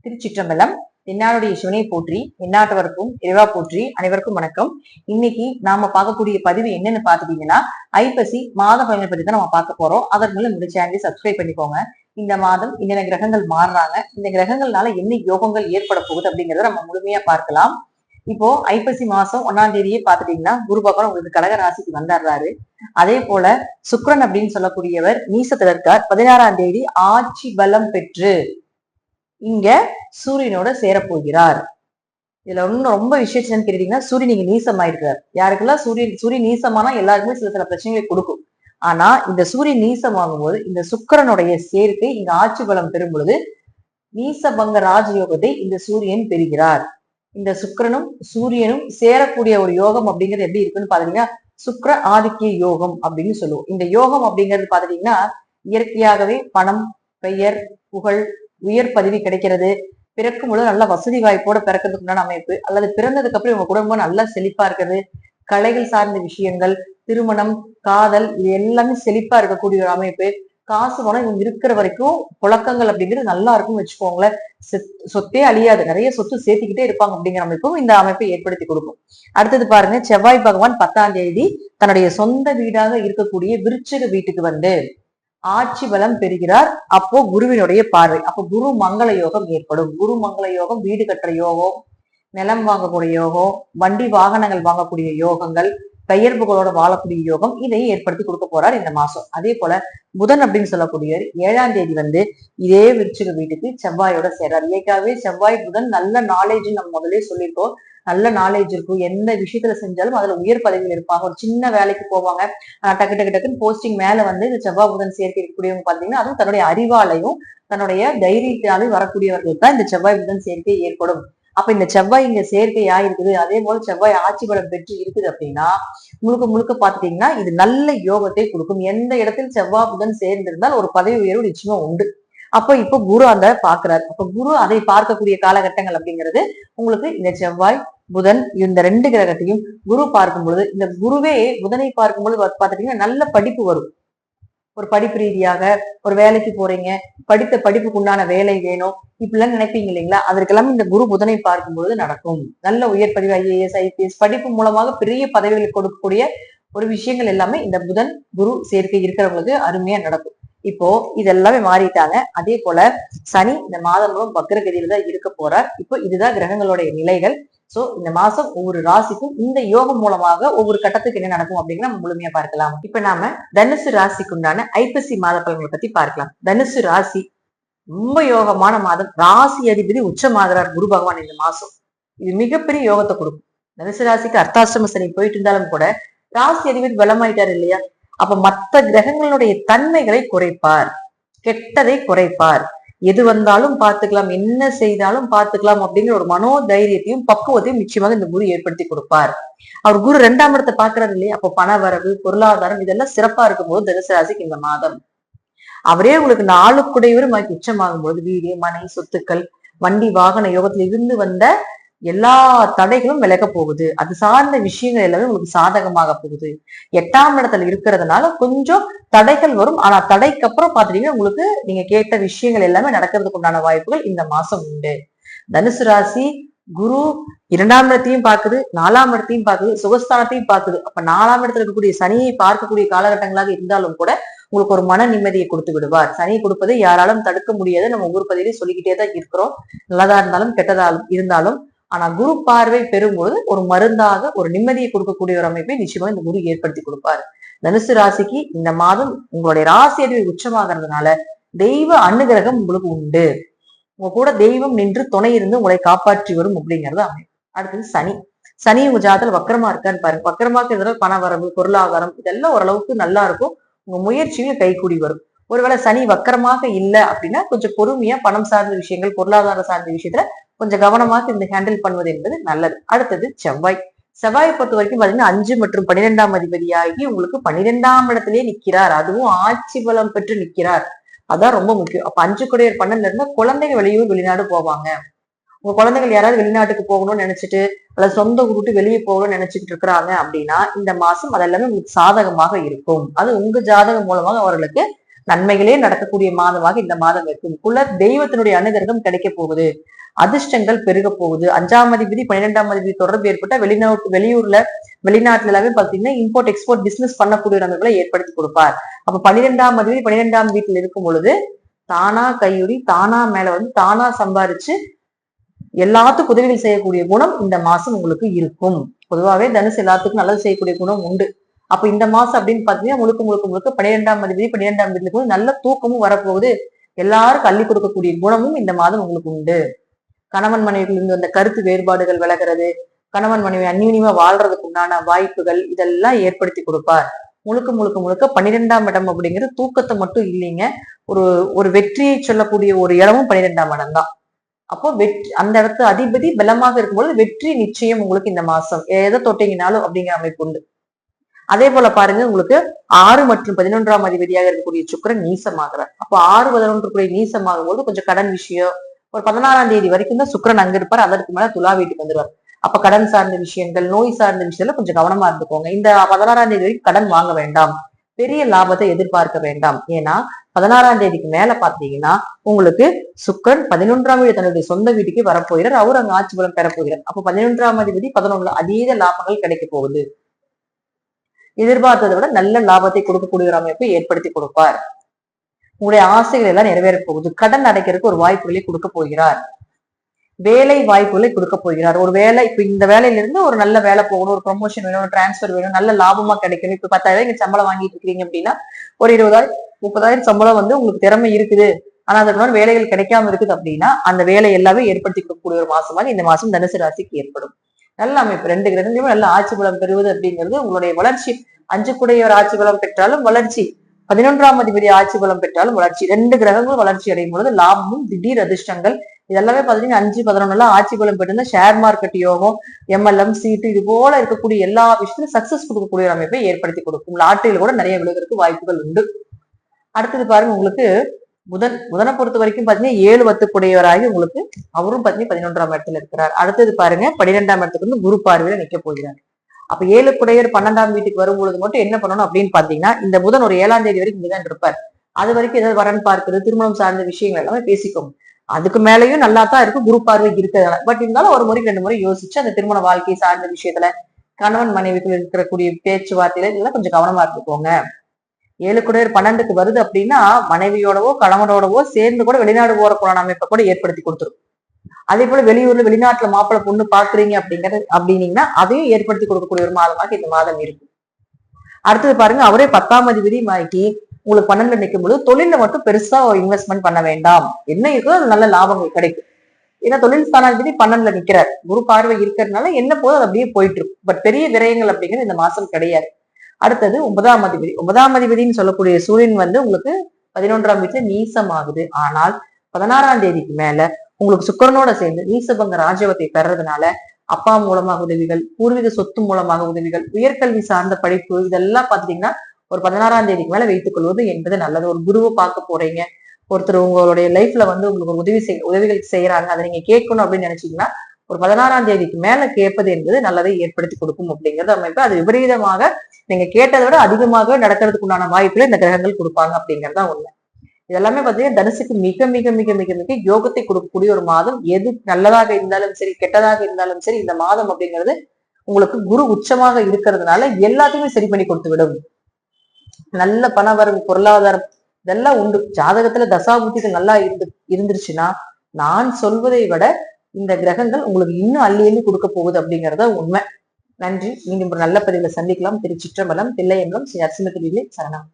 திருச்சிற்றம்பலம். என்னாருடைய சிவனை போற்றி, எந்நாட்டவருக்கும் இறைவா போற்றி. அனைவருக்கும் வணக்கம். இன்னைக்கு நாம பார்க்கக்கூடிய பதிவு என்னன்னு பாத்துட்டீங்கன்னா, ஐப்பசி மாத பலனை பத்தி தான் நம்ம பார்க்க போறோம். அதற்கு மேல இந்த சேனலை சப்ஸ்கிரைப் பண்ணிக்கோங்க. இந்த மாதம் என்னென்ன கிரகங்கள் மாறுறாங்க, இந்த கிரகங்கள்னால என்ன யோகங்கள் ஏற்பட போகுது அப்படிங்கறத நம்ம முழுமையா பார்க்கலாம். இப்போ ஐப்பசி மாசம் 1ஆம் தேதியே பாத்துட்டீங்கன்னா குரு பகவான் உங்களுக்கு கடக ராசிக்கு வந்துடுறாரு. அதே போல சுக்கிரன் அப்படின்னு சொல்லக்கூடியவர் நீசத்துல இருக்கார். 16ஆம் தேதி ஆட்சி பலம் பெற்று இங்க சூரியனோட சேரப்போகிறார். இதுல ஒன்னும் ரொம்ப விசேஷம் கேட்டீங்கன்னா, சூரியன் நீங்க நீசமாயிருக்கிறார். யாருக்கெல்லாம் சூரியன் நீசமானா எல்லாருக்குமே சில பிரச்சனைகளை கொடுக்கும். ஆனா இந்த சூரியன் நீசமாகும் போது இந்த சுக்கிரனுடைய சேர்க்கை இங்க ஆட்சி பலம் பெறும் பொழுது நீசபங்க ராஜயோகத்தை இந்த சூரியன் பெறுகிறார். இந்த சுக்கிரனும் சூரியனும் சேரக்கூடிய ஒரு யோகம் அப்படிங்கிறது எப்படி இருக்குன்னு பாத்தீங்கன்னா, சுக்கிர ஆதித்ய யோகம் அப்படின்னு சொல்லுவோம். இந்த யோகம் அப்படிங்கிறது பாத்தீங்கன்னா, இயற்கையாகவே பணம், பெயர், புகழ், உயர் பதவி கிடைக்கிறது, பிறக்கும் பொழுது நல்ல வசதி வாய்ப்போட பிறக்கிறதுக்கு உண்டான அமைப்பு, அல்லது பிறந்ததுக்கு அப்புறம் உங்க குடும்பம் நல்லா செழிப்பா இருக்கிறது, கலைகள் சார்ந்த விஷயங்கள், திருமணம், காதல், இது எல்லாமே செழிப்பா இருக்கக்கூடிய ஒரு அமைப்பு. காசு பணம் இவங்க இருக்கிற வரைக்கும் புழக்கங்கள் அப்படிங்கிறது நல்லா இருக்கும்னு வச்சுக்கோங்களேன். சொத்தே அழியாது, நிறைய சொத்து சேர்த்துக்கிட்டே இருப்பாங்க அப்படிங்கிற அமைப்பும் இந்த அமைப்பை ஏற்படுத்தி கொடுக்கும். அடுத்தது பாருங்க, செவ்வாய் பகவான் 10ஆம் தேதி தன்னுடைய சொந்த வீடாக இருக்கக்கூடிய விருச்சிக வீட்டுக்கு வந்து ஆட்சி பலம் பெறுகிறார். அப்போ குருவினுடைய பார்வை, அப்போ குரு மங்கள யோகம் ஏற்படும். குரு மங்கள யோகம் வீடு கட்டுற யோகம், நிலம் வாங்கக்கூடிய யோகம், வண்டி வாகனங்கள் வாங்கக்கூடிய யோகங்கள், பெயர் புகழோட வாழக்கூடிய யோகம், இதை ஏற்படுத்தி கொடுக்க போறார் இந்த மாசம். அதே போல புதன் அப்படின்னு சொல்லக்கூடிய 7ஆம் தேதி வந்து இதே விருச்சிக வீட்டுக்கு செவ்வாயோட சேர்றார். இயற்கையாகவே செவ்வாய் புதன் நல்ல நாலேஜ் நம்ம முதலே சொல்லியிருக்கோம். நல்ல நாலேஜ் இருக்கும், எந்த விஷயத்துல செஞ்சாலும் அதுல உயர் பதவியில் இருப்பாங்க. ஒரு சின்ன வேலைக்கு போவாங்க, டக்கு டக்கு டக்குன்னு போஸ்டிங் மேல வந்து இந்த செவ்வாய் புதன் சேர்க்கை இருக்கக்கூடியவங்க பாத்தீங்கன்னா, அதுவும் தன்னுடைய அறிவாலையும் தன்னுடைய தைரியத்தாலையும் வரக்கூடியவர்களுக்கு தான் இந்த செவ்வாய் புதன் சேர்க்கை ஏற்படும். அப்ப இந்த செவ்வாய் இங்க செயற்கை ஆயிருக்குது, அதே போல செவ்வாய் ஆட்சி பலம் பெற்று இருக்குது அப்படின்னா முழுக்க முழுக்க பாத்துட்டீங்கன்னா இது நல்ல யோகத்தை கொடுக்கும். எந்த இடத்தில் செவ்வாய் புதன் சேர்ந்திருந்தால் ஒரு பதவி உயர்வு நிச்சயமா உண்டு. அப்ப இப்ப குரு அந்த பாக்குறாரு. அப்ப குரு அதை பார்க்கக்கூடிய காலகட்டங்கள் அப்படிங்கிறது உங்களுக்கு இந்த செவ்வாய் புதன் இந்த 2 கிரகத்தையும் குரு பார்க்கும் பொழுது, இந்த குருவே புதனை பார்க்கும் பொழுது பாத்துட்டீங்கன்னா நல்ல படிப்பு வரும். ஒரு படிப்பு ரீதியாக ஒரு வேலைக்கு போறீங்க, படித்த படிப்புக்கு உண்டான வேலை வேணும், இப்படிலாம் நினைப்பீங்க இல்லைங்களா? அதற்கெல்லாம் இந்த குரு புதனை பார்க்கும் பொழுது நடக்கும். நல்ல உயர் பதிவு, IAS, IPS படிப்பு மூலமாக பெரிய பதவிகளுக்கு கொடுக்கக்கூடிய ஒரு விஷயங்கள் எல்லாமே இந்த புதன் குரு சேர்க்கை இருக்கிறவங்களுக்கு அருமையா நடக்கும். இப்போ இதெல்லாமே மாறிட்டாங்க. அதே போல சனி இந்த மாதம் முழுவதும் வக்ரகதியில தான் இருக்க போறார். இப்போ இதுதான் கிரகங்களுடைய நிலைகள். சோ இந்த மாசம் ஒவ்வொரு ராசிக்கும் இந்த யோகம் மூலமாக ஒவ்வொரு கட்டத்துக்கு என்ன நடக்கும் அப்படிங்கிற நம்ம முழுமையா பார்க்கலாம். இப்ப நாம தனுசு ராசிக்கு உண்டான ஐப்பசி மாத பலன்களை பத்தி பார்க்கலாம். தனுசு ராசி ரொம்ப யோகமான மாதம். ராசி அதிபதி உச்சமாகிறார் குரு பகவான் இந்த மாசம். இது மிகப்பெரிய யோகத்தை கொடுக்கும். தனுசு ராசிக்கு அர்த்தாஷ்டம சனி போயிட்டு இருந்தாலும் கூட ராசி அதிபதி பலமாயிட்டார் இல்லையா? அப்ப மற்ற கிரகங்களுடைய தன்மைகளை குறைப்பார், கெட்டதை குறைப்பார். எது வந்தாலும் பார்த்துக்கலாம், என்ன செய்தாலும் பார்த்துக்கலாம் அப்படிங்கிற ஒரு மனோதைரியத்தையும் பக்குவத்தையும் நிச்சயமாக இந்த குரு ஏற்படுத்தி கொடுப்பார். அவர் குரு 2ஆம் இடத்தை பாக்குறாரு இல்லையா? அப்போ பண வரவு, பொருளாதாரம் இதெல்லாம் சிறப்பா இருக்கும் போது தனுசு ராசிக்கு இந்த மாதம் அவரே உங்களுக்கு 4 குடையவரும் உச்சமாகும் போது வீடு, மனை, சொத்துக்கள், வண்டி வாகன யோகத்துல இருந்து வந்த எல்லா தடைகளும் விலக போகுது. அது சார்ந்த விஷயங்கள் எல்லாமே உங்களுக்கு சாதகமாக போகுது. 8ஆம் இடத்துல இருக்கிறதுனால கொஞ்சம் தடைகள் வரும். ஆனா தடைக்கு அப்புறம் பாத்தீங்கன்னா உங்களுக்கு நீங்க கேட்ட விஷயங்கள் எல்லாமே நடக்கிறதுக்கு உண்டான வாய்ப்புகள் இந்த மாசம் உண்டு. தனுசு ராசி குரு 2ஆம் இடத்தையும் பாக்குது, 4ஆம் இடத்தையும் பாக்குது, சுகஸ்தானத்தையும் பாக்குது. அப்ப 4ஆம் இடத்துல இருக்கக்கூடிய சனியை பார்க்கக்கூடிய காலகட்டங்களாக இருந்தாலும் கூட உங்களுக்கு ஒரு மன நிம்மதியை கொடுத்து விடுவார். சனி கொடுப்பதை யாராலும் தடுக்க முடியாது. நம்ம ஒவ்வொரு பதிலையும் சொல்லிக்கிட்டே தான் இருக்கிறோம், நல்லதா இருந்தாலும் கெட்டதா இருந்தாலும். ஆனா குரு பார்வை பெறும்போது ஒரு மருந்தாக ஒரு நிம்மதியை கொடுக்கக்கூடிய ஒரு அமைப்பை நிச்சயமா இந்த குரு ஏற்படுத்தி கொடுப்பாரு. தனுசு ராசிக்கு இந்த மாதம் உங்களுடைய ராசி அதிபதி உச்சமாகிறதுனால தெய்வ அனுகிரகம் உங்களுக்கு உண்டு. உங்க கூட தெய்வம் நின்று துணை இருந்து உங்களை காப்பாற்றி வரும் அப்படிங்கிறது அமைப்பு. அடுத்தது சனி. சனி உங்க ஜாதத்துல வக்கரமா இருக்கான்னு பாருங்க. வக்கரமா இருக்கிறதுனால பண வரவு, பொருளாதாரம் இதெல்லாம் ஓரளவுக்கு நல்லா இருக்கும். உங்க முயற்சியும் கைகூடி வரும். ஒருவேளை சனி வக்கரமாக இல்லை அப்படின்னா கொஞ்சம் பொறுமையா பணம் சார்ந்த விஷயங்கள், பொருளாதார சார்ந்த விஷயத்துல கொஞ்சம் கவனமாக இந்த ஹேண்டில் பண்ணுவது என்பது நல்லது. அடுத்தது செவ்வாய். செவ்வாயை பொறுத்த வரைக்கும் பாத்தீங்கன்னா 5 மற்றும் 12ஆம் அதிபதியாகி உங்களுக்கு 12ஆம் இடத்திலேயே நிக்கிறார். அதுவும் ஆட்சி பலம் பெற்று நிக்கிறார். அதான் ரொம்ப முக்கியம். அப்ப 5 குடையர் 12 இருந்தா குழந்தைங்க வெளிநாடு போவாங்க. உங்க குழந்தைகள் யாராவது வெளிநாட்டுக்கு போகணும்னு நினைச்சிட்டு அல்லது சொந்த ஊர் விட்டு வெளியே போகணும்னு நினைச்சிட்டு இருக்கிறாங்க அப்படின்னா இந்த மாசம் அதெல்லாமே உங்களுக்கு சாதகமாக இருக்கும். அது உங்க ஜாதகம் மூலமாக அவர்களுக்கு நன்மைகளே நடக்கக்கூடிய மாதமாக இந்த மாதம் இருக்கும். குல தெய்வத்தினுடைய அனுகிரகம் கிடைக்க போகுது. அதிர்ஷ்டங்கள் பெருக போகுது. 5ஆம் அதிபதி 12ஆம் அதிபதி தொடர்பு ஏற்பட்ட வெளியூர்ல வெளிநாட்டுல எல்லாமே பாத்தீங்கன்னா இம்போர்ட் எக்ஸ்போர்ட் பிசினஸ் பண்ணக்கூடிய நபர்களை ஏற்படுத்தி கொடுப்பார். அப்ப 12ஆம் அதிபதி 12ஆம் வீட்டில் இருக்கும் பொழுது தானா கையுறி தானா மேல வந்து தானா சம்பாரிச்சு எல்லாத்துக்கும் உதவிகள் செய்யக்கூடிய குணம் இந்த மாசம் உங்களுக்கு இருக்கும். பொதுவாகவே தனுசு எல்லாத்துக்கும் நல்லது செய்யக்கூடிய குணம் உண்டு. அப்ப இந்த மாசம் அப்படின்னு பாத்தீங்கன்னா முழுக்க 12ஆம் அதிபதி 12ஆம் வீட்டுல நல்ல தூக்கமும் வரப்போகுது. எல்லாருக்கும் அள்ளி கொடுக்கக்கூடிய குணமும் இந்த மாதம் உங்களுக்கு உண்டு. கணவன் மனைவியிலிருந்து வந்த கருத்து வேறுபாடுகள் விலகிறது, கணவன் மனைவி அந்யூன்யமா வாழ்றதுக்கு உண்டான வாய்ப்புகள் இதெல்லாம் ஏற்படுத்தி கொடுப்பார். முழுக்க 12ஆம் இடம் அப்படிங்கிறது தூக்கத்தை மட்டும் இல்லைங்க, ஒரு ஒரு வெற்றியை சொல்லக்கூடிய ஒரு இடமும் 12ஆம் இடம் தான். அப்போ வெற்றி அந்த இடத்து அதிபதி பலமாக இருக்கும்போது வெற்றி நிச்சயம் உங்களுக்கு இந்த மாசம் எதை தொட்டீங்கனாலும் அப்படிங்கிற அமைப்பு உண்டு. அதே போல பாருங்க, உங்களுக்கு 6 மற்றும் 11ஆம் அதிபதியாக இருக்கக்கூடிய சுக்கிரன் நீசமாகிறார். அப்போ 6, 11 நீசமாகும் போது கொஞ்சம் கடன் விஷயம் ஒரு 16ஆம் தேதி வரைக்கும் தான் சுக்கிரன் அங்க இருப்பார். அதற்கு மேல துலா வீட்டுக்கு வந்துருவார். அப்ப கடன் சார்ந்த விஷயங்கள், நோய் சார்ந்த விஷயத்துல கொஞ்சம் கவனமா இருந்துக்கோங்க. இந்த 16ஆம் தேதி வரைக்கும் கடன் வாங்க வேண்டாம், பெரிய லாபத்தை எதிர்பார்க்க வேண்டாம். ஏன்னா 16ஆம் தேதிக்கு மேல பாத்தீங்கன்னா உங்களுக்கு சுக்கிரன் 11ஆம் வீடு தன்னுடைய சொந்த வீட்டுக்கு வரப்போகிறார். அவர் அங்க ஆட்சி பலம் பெறப்போகிறார். அப்ப 11ஆம் அதிபதி 11 அதீத லாபங்கள் கிடைக்க போகுது. எதிர்பார்த்ததை விட நல்ல லாபத்தை கொடுக்கக்கூடிய ஒரு அமைப்பை ஏற்படுத்தி கொடுப்பார். உங்களுடைய ஆசைகள் எல்லாம் நிறைவேற போகுது. கடன் அடைக்கிறதுக்கு ஒரு வாய்ப்புகளை கொடுக்க போகிறார். வேலை வாய்ப்புகளை கொடுக்க போகிறார். ஒரு வேலை இப்ப இந்த வேலையில இருந்து ஒரு நல்ல வேலை போகணும், ஒரு ப்ரொமோஷன் வேணும், ஒரு டிரான்ஸ்பர் வேணும், நல்ல லாபமா கிடைக்கணும். இப்ப 10,000 நீங்க சம்பளம் வாங்கிட்டு இருக்கீங்க அப்படின்னா ஒரு 20,000 30,000 சம்பளம் வந்து உங்களுக்கு திறமை இருக்குது, ஆனா அதுக்கு வேலைகள் கிடைக்காம இருக்குது அப்படின்னா அந்த வேலை எல்லாமே ஏற்படுத்தி கொடுக்கக்கூடிய ஒரு மாசமாக இந்த மாசம் தனுசு ராசிக்கு ஏற்படும். நல்ல அமைப்பு. 2 கிரகங்களுமே நல்ல ஆட்சி பலம் பெறுவது அப்படிங்கிறது உங்களுடைய வளர்ச்சி. 5 கூடையவர் ஆட்சி பலம் பெற்றாலும் வளர்ச்சி, 11ஆம் அதிபதி ஆட்சி பலம் பெற்றாலும் வளர்ச்சி. 2 கிரகங்களும் வளர்ச்சி அடையும் பொழுது லாபமும் திடீர் அதிர்ஷ்டங்கள் இதெல்லாமே பாத்தீங்கன்னா 5, 11 ஆட்சி பலம் பெற்று ஷேர் மார்க்கெட் யோகம், MLM சீட்டு இது போல இருக்கக்கூடிய எல்லா விஷயத்திலும் சக்சஸ் கொடுக்கக்கூடிய ஒரு அமைப்பை ஏற்படுத்தி கொடுக்கும். லாட்டரியில கூட நிறைய விழுகிறதுக்கு வாய்ப்புகள் உண்டு. அடுத்தது பாருங்க, உங்களுக்கு புதனை பொறுத்த வரைக்கும் பாத்தீங்கன்னா 7, 10 கூடையவராகி உங்களுக்கு அவரும் பாத்தீங்கன்னா 11ஆம் இடத்துல இருக்கிறார். அடுத்தது பாருங்க 12ஆம் இடத்துக்கு வந்து குரு பார்வையில நிக்க போகிறார். அப்ப 7 கூடையர் 12ஆம் வீட்டுக்கு வரும் பொழுது மட்டும் என்ன பண்ணணும் அப்படின்னு பாத்தீங்கன்னா, இந்த புதன் ஒரு 7ஆம் தேதி வரைக்கும் இங்கதான் இருப்பார். அது வரைக்கும் ஏதாவது வரன் பார்க்கிறது, திருமணம் சார்ந்த விஷயங்கள் எல்லாமே பேசிக்கோங்க. அதுக்கு மேலேயும் நல்லா தான் இருக்கு குரு பார்வை இருக்கிறதுனால. பட் இருந்தாலும் ஒரு முறைக்கு 2 முறை யோசிச்சு அந்த திருமண வாழ்க்கை சார்ந்த விஷயத்துல கணவன் மனைவிக்குள்ள இருக்கக்கூடிய பேச்சுவார்த்தையில இதெல்லாம் கொஞ்சம் கவனமா இருந்துக்கோங்க. 7 கூடையர் 12க்கு வருது அப்படின்னா மனைவியோடவோ கணவனோடவோ சேர்ந்து கூட வெளிநாடு போறக்கூடிய அமைப்பை கூட ஏற்படுத்தி கொடுத்துரும். அதே போல வெளியூர்ல வெளிநாட்டுல மாப்பிள்ளை பொண்ணு பாக்குறீங்க அப்படின்னீங்கன்னா அதையும் ஏற்படுத்தி கொடுக்கக்கூடிய ஒரு மாதமாக இந்த மாதம் இருக்கு. அடுத்தது பாருங்க, அவரே 10ஆம் அதிபதி மாக்கி உங்களுக்கு 12 நிற்கும் பொழுது தொழில மட்டும் பெருசா இன்வெஸ்ட்மெண்ட் பண்ண வேண்டாம். என்ன இருக்கோ அது நல்ல லாபங்கள் கிடைக்கும். ஏன்னா தொழில் ஸ்தானாதிபதி 12ல நிக்கிறார். குரு பார்வை இருக்கிறதுனால என்ன போதும் அது அப்படியே போயிட்டு இருக்கும். பட் பெரிய விரயங்கள் அப்படிங்கிறது இந்த மாசம் கிடையாது. அடுத்தது 9ஆம் அதிபதி. 9ஆம் அதிபதினு சொல்லக்கூடிய சூரியன் வந்து உங்களுக்கு 11ஆம் வீட்டுல நீசம் ஆகுது. ஆனால் 16ஆம் தேதிக்கு மேல உங்களுக்கு சுக்கிரனோட சேர்ந்து நீசபங்க ராஜ்யவத்தை பெறதுனால அப்பா மூலமாக உதவிகள், பூர்வீக சொத்து மூலமாக உதவிகள், உயர்கல்வி சார்ந்த படிப்பு இதெல்லாம் பாத்தீங்கன்னா ஒரு 16ஆம் தேதிக்கு மேல வைத்துக் கொள்வது என்பது நல்லது. ஒரு குருவை பார்க்க போறீங்க, ஒருத்தர் உங்களுடைய லைஃப்ல வந்து உங்களுக்கு ஒரு உதவிகள் செய்யறாங்க, அதை நீங்க கேட்கணும் அப்படின்னு நினைச்சீங்கன்னா ஒரு 16ஆம் தேதிக்கு மேல கேட்பது என்பது நல்லதை ஏற்படுத்தி கொடுக்கும் அப்படிங்கிறது அமைப்பு. அது விபரீதமாக நீங்க கேட்டதை விட அதிகமாக நடக்கிறதுக்கு உண்டான வாய்ப்புகளை இந்த கிரகங்கள் கொடுப்பாங்க அப்படிங்கறதுதான் உண்மை. இதெல்லாமே பாத்தீங்கன்னா தனுசுக்கு மிக மிக மிக மிக மிக யோகத்தை கொடுக்கக்கூடிய ஒரு மாதம். எது நல்லதாக இருந்தாலும் சரி கெட்டதாக இருந்தாலும் சரி இந்த மாதம் அப்படிங்கிறது உங்களுக்கு குரு உச்சமாக இருக்கிறதுனால எல்லாத்தையுமே சரி பண்ணி கொடுத்து விடும். நல்ல பணவரவு, பொருளாதாரம் இதெல்லாம் உண்டு. ஜாதகத்துல தசாபுத்திகள் நல்லா இருந்துருச்சுன்னா நான் சொல்வதை விட இந்த கிரகங்கள் உங்களுக்கு இன்னும் அள்ளி அள்ளி கொடுக்க போகுது அப்படிங்கறத உண்மை. நன்றி. மீண்டும் ஒரு நல்ல பதிவுல சந்திக்கலாம். திருச்சிற்றம்பலம், தில்லையம்பலம், ஸ்ரீ நரசிம்ம சரணம்.